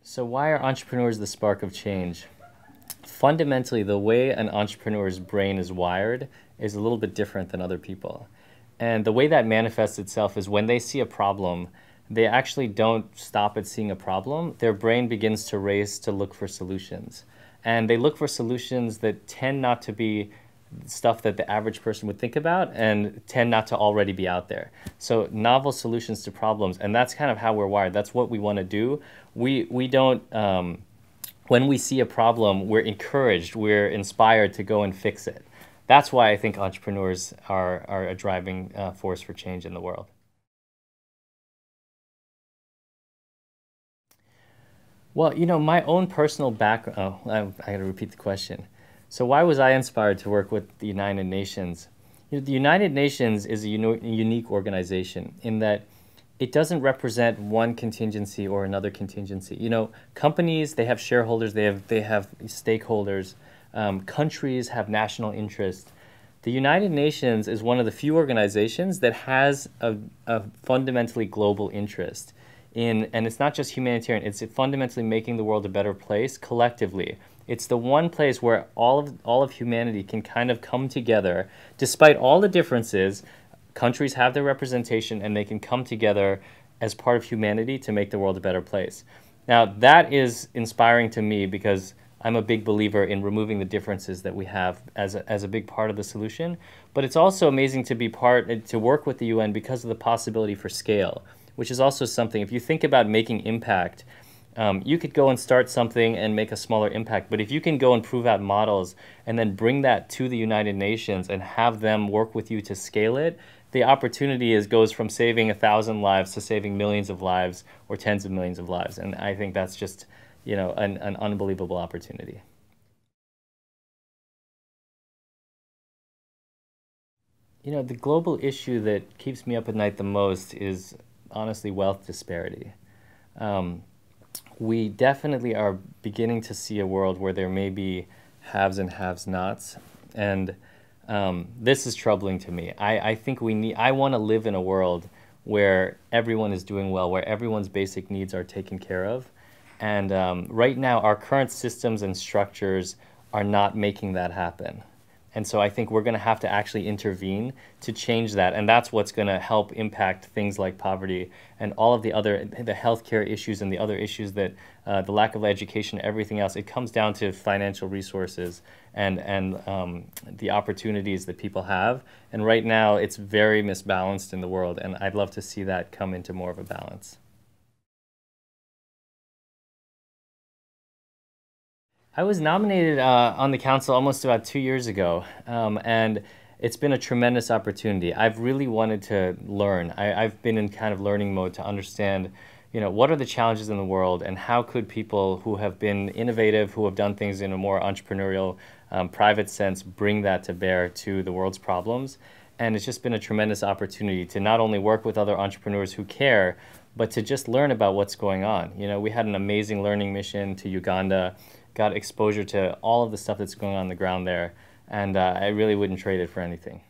So why are entrepreneurs the spark of change? Fundamentally, the way an entrepreneur's brain is wired is a little bit different than other people. And the way that manifests itself is when they see a problem, they actually don't stop at seeing a problem. Their brain begins to race to look for solutions. And they look for solutions that tend not to be stuff that the average person would think about and tend not to already be out there. So novel solutions to problems, and that's kind of how we're wired. That's what we want to do. We don't, when we see a problem, we're encouraged, we're inspired to go and fix it. That's why I think entrepreneurs are a driving force for change in the world. Well, my own personal background, I got to repeat the question. So why was I inspired to work with the United Nations? The United Nations is a unique organization in that it doesn't represent one contingency or another contingency. Companies, they have shareholders, they have stakeholders. Countries have national interest. The United Nations is one of the few organizations that has a fundamentally global interest and it's not just humanitarian, it's fundamentally making the world a better place collectively. It's the one place where all of humanity can kind of come together. Despite all the differences, countries have their representation and they can come together as part of humanity to make the world a better place. Now, that is inspiring to me because I'm a big believer in removing the differences that we have as a big part of the solution. But it's also amazing to work with the UN because of the possibility for scale, which is also something, if you think about making impact, you could go and start something and make a smaller impact. But if you can go and prove out models and then bring that to the United Nations and have them work with you to scale it, the opportunity goes from saving 1,000 lives to saving millions of lives or tens of millions of lives. And I think that's just, an unbelievable opportunity. The global issue that keeps me up at night the most is honestly wealth disparity. We definitely are beginning to see a world where there may be haves and have-nots, and this is troubling to me. I think I want to live in a world where everyone is doing well, where everyone's basic needs are taken care of. And right now, our current systems and structures are not making that happen. And so I think we're going to have to actually intervene to change that. And that's what's going to help impact things like poverty and all of the healthcare issues and the other issues that the lack of education, everything else. It comes down to financial resources and the opportunities that people have. And right now, it's very misbalanced in the world. And I'd love to see that come into more of a balance. I was nominated on the council almost about 2 years ago, and it's been a tremendous opportunity. I've really wanted to learn. I've been in kind of learning mode to understand, what are the challenges in the world and how could people who have been innovative, who have done things in a more entrepreneurial, private sense, bring that to bear to the world's problems. And it's just been a tremendous opportunity to not only work with other entrepreneurs who care, but to just learn about what's going on. We had an amazing learning mission to Uganda, got exposure to all of the stuff that's going on the ground there, and I really wouldn't trade it for anything.